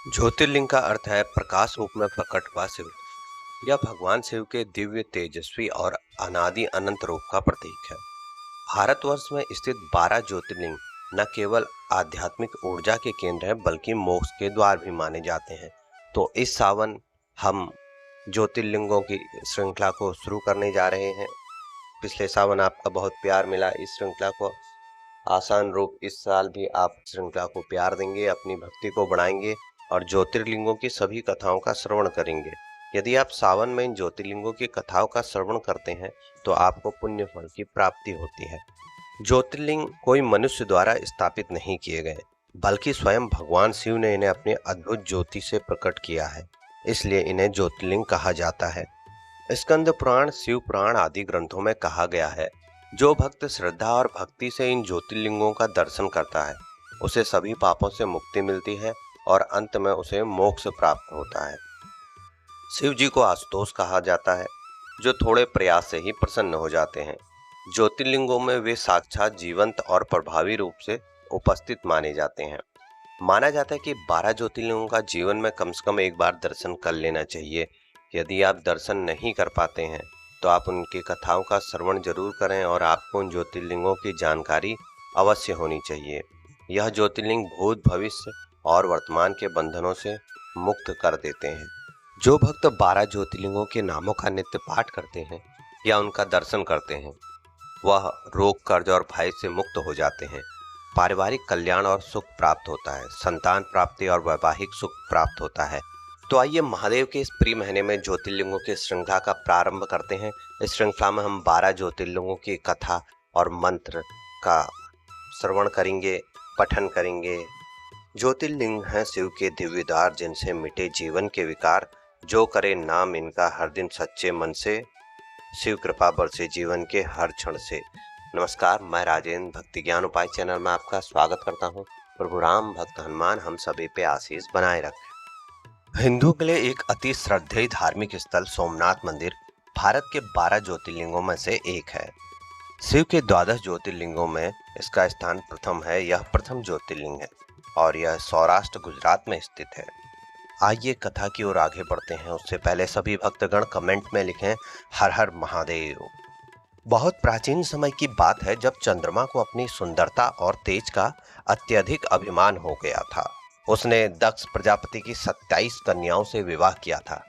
ज्योतिर्लिंग का अर्थ है प्रकाश रूप में प्रकट हुआ शिव। यह भगवान शिव के दिव्य, तेजस्वी और अनादि अनंत रूप का प्रतीक है। भारतवर्ष में स्थित 12 ज्योतिर्लिंग न केवल आध्यात्मिक ऊर्जा के केंद्र हैं बल्कि मोक्ष के द्वार भी माने जाते हैं। तो इस सावन हम ज्योतिर्लिंगों की श्रृंखला को शुरू करने जा रहे हैं। पिछले सावन आपका बहुत प्यार मिला इस श्रृंखला को। आसान रूप इस साल भी आप श्रृंखला को प्यार देंगे, अपनी भक्ति को बढ़ाएंगे और ज्योतिर्लिंगों की सभी कथाओं का श्रवण करेंगे। यदि आप सावन में इन ज्योतिर्लिंगों की कथाओं का श्रवण करते हैं तो आपको पुण्य फल की प्राप्ति होती है। ज्योतिर्लिंग कोई मनुष्य द्वारा स्थापित नहीं किए गए बल्कि स्वयं भगवान शिव ने इन्हें अपनी अद्भुत ज्योति से प्रकट किया है, इसलिए इन्हें ज्योतिर्लिंग कहा जाता है। स्कंद पुराण, शिव पुराण आदि ग्रंथों में कहा गया है, जो भक्त श्रद्धा और भक्ति से इन ज्योतिर्लिंगों का दर्शन करता है उसे सभी पापों से मुक्ति मिलती है और अंत में उसे मोक्ष प्राप्त होता है। शिव जी को आशुतोष कहा जाता है, जो थोड़े प्रयास से ही प्रसन्न हो जाते हैं। ज्योतिर्लिंगों में वे साक्षात जीवंत और प्रभावी रूप से उपस्थित माने जाते हैं। माना जाता है कि 12 ज्योतिर्लिंगों का जीवन में कम से कम एक बार दर्शन कर लेना चाहिए। यदि आप दर्शन नहीं कर पाते हैं तो आप उनकी कथाओं का श्रवण जरूर करें और आपको उन ज्योतिर्लिंगों की जानकारी अवश्य होनी चाहिए। यह ज्योतिर्लिंग भूत, भविष्य और वर्तमान के बंधनों से मुक्त कर देते हैं। जो भक्त 12 ज्योतिर्लिंगों के नामों का नित्य पाठ करते हैं या उनका दर्शन करते हैं वह रोग, कर्ज और भय से मुक्त हो जाते हैं। पारिवारिक कल्याण और सुख प्राप्त होता है, संतान प्राप्ति और वैवाहिक सुख प्राप्त होता है। तो आइए महादेव के इस प्रिय महीने में ज्योतिर्लिंगों की श्रृंखला का प्रारंभ करते हैं। इस श्रृंखला में हम 12 ज्योतिर्लिंगों की कथा और मंत्र का श्रवण करेंगे, पठन करेंगे। ज्योतिर्लिंग हैं शिव के दिव्य द्वार, जिनसे मिटे जीवन के विकार। जो करे नाम इनका हर दिन सच्चे मन से, शिव कृपा बरसे जीवन के हर क्षण से। नमस्कार, मैं राजेंद्र भक्ति ज्ञान उपाय चैनल में आपका स्वागत करता हूँ। प्रभु राम, भक्त हनुमान हम सभी पे आशीष बनाए रखें। हिंदुओं के लिए एक अति श्रद्धेय धार्मिक स्थल सोमनाथ मंदिर भारत के 12 ज्योतिर्लिंगों में से एक है। शिव के 12 ज्योतिर्लिंगों में इसका स्थान प्रथम है। यह प्रथम ज्योतिर्लिंग है और यह सौराष्ट्र, गुजरात में स्थित है। आइए कथा की ओर आगे बढ़ते हैं। उससे पहले सभी भक्तगण कमेंट में लिखें हर हर महादेव। बहुत प्राचीन समय की बात है जब चंद्रमा को अपनी सुंदरता और तेज का अत्यधिक अभिमान हो गया था। उसने दक्ष प्रजापति की 27 कन्याओं से विवाह किया था,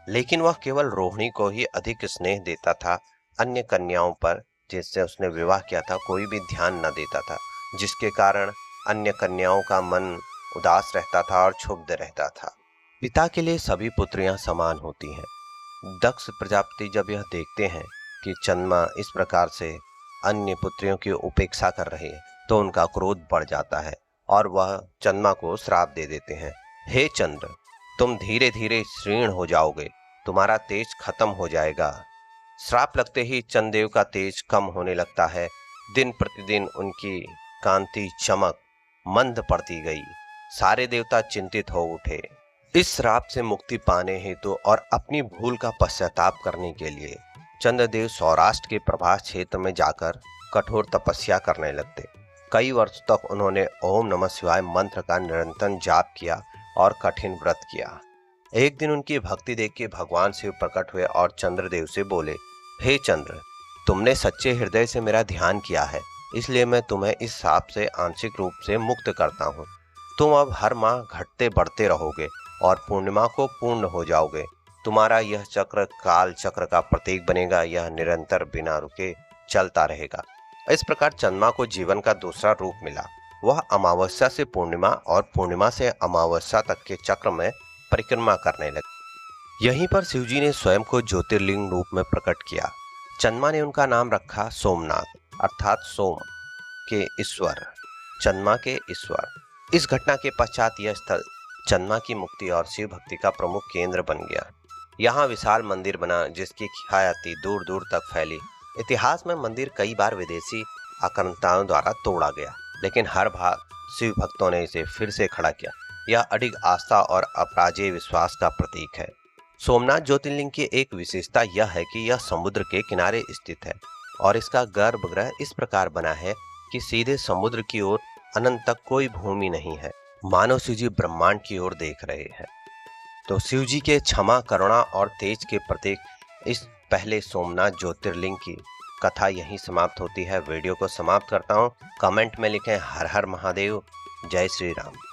लेकिन वह केवल रोहिणी को ही अधिक स्नेह देता था। अन्य कन्याओं पर जिससे उसने विवाह किया था कोई भी ध्यान न देता था, जिसके कारण अन्य कन्याओं का मन उदास रहता था और क्षुब्ध रहता था। पिता के लिए सभी पुत्रियां समान होती हैं। दक्ष प्रजापति जब यह देखते हैं कि चंद्रमा इस प्रकार से अन्य पुत्रियों की उपेक्षा कर रही है तो उनका क्रोध बढ़ जाता है और वह चंद्रमा को श्राप दे देते हैं। हे चंद्र, तुम धीरे धीरे क्षीण हो जाओगे, तुम्हारा तेज खत्म हो जाएगा। श्राप लगते ही चंद्रदेव का तेज कम होने लगता है। दिन प्रतिदिन उनकी कांति, चमक मंद पड़ती गई। सारे देवता चिंतित हो उठे। इस श्राप से मुक्ति पाने हेतु और अपनी भूल का पश्चाताप करने के लिए चंद्रदेव सौराष्ट्र के प्रभास क्षेत्र में जाकर कठोर तपस्या करने लगते। कई वर्ष तक उन्होंने ओम नमः शिवाय मंत्र का निरंतर जाप किया और कठिन व्रत किया। एक दिन उनकी भक्ति देख के भगवान शिव प्रकट हुए और चंद्रदेव से बोले, हे चंद्र, तुमने सच्चे हृदय से मेरा ध्यान किया है, इसलिए मैं तुम्हें इस श्राप से आंशिक रूप से मुक्त करता हूँ। तुम अब हर माह घटते बढ़ते रहोगे और पूर्णिमा को पूर्ण हो जाओगे। तुम्हारा यह चक्र काल चक्र का प्रतीक बनेगा, यह निरंतर बिना रुके चलता रहेगा। इस प्रकार चंद्रमा को जीवन का दूसरा रूप मिला। वह अमावस्या से पूर्णिमा और पूर्णिमा से अमावस्या तक के चक्र में परिक्रमा करने लगे। यहीं पर शिवजी ने स्वयं को ज्योतिर्लिंग रूप में प्रकट किया। चंद्रमा ने उनका नाम रखा सोमनाथ, अर्थात सोम के ईश्वर, चंद्रमा के ईश्वर। इस घटना के पश्चात यह स्थल चंद्रमा की मुक्ति और शिव भक्ति का प्रमुख केंद्र बन गया। यहाँ विशाल मंदिर बना जिसकी ख्याति दूर दूर तक फैली। इतिहास में मंदिर कई बार विदेशी आक्रांताओं द्वारा तोड़ा गया, लेकिन हर बार शिव भक्तों ने इसे फिर से खड़ा किया। यह अडिग आस्था और अपराजेय विश्वास का प्रतीक है। सोमनाथ ज्योतिर्लिंग की एक विशेषता यह है कि यह समुद्र के किनारे स्थित है और इसका गर्भगृह इस प्रकार बना है कि सीधे समुद्र की ओर अनंत तक कोई भूमि नहीं है। मानो शिव जी ब्रह्मांड की ओर देख रहे हैं। तो शिव जी के क्षमा, करुणा और तेज के प्रतीक इस पहले सोमनाथ ज्योतिर्लिंग की कथा यहीं समाप्त होती है। वीडियो को समाप्त करता हूँ। कमेंट में लिखें हर हर महादेव, जय श्री राम।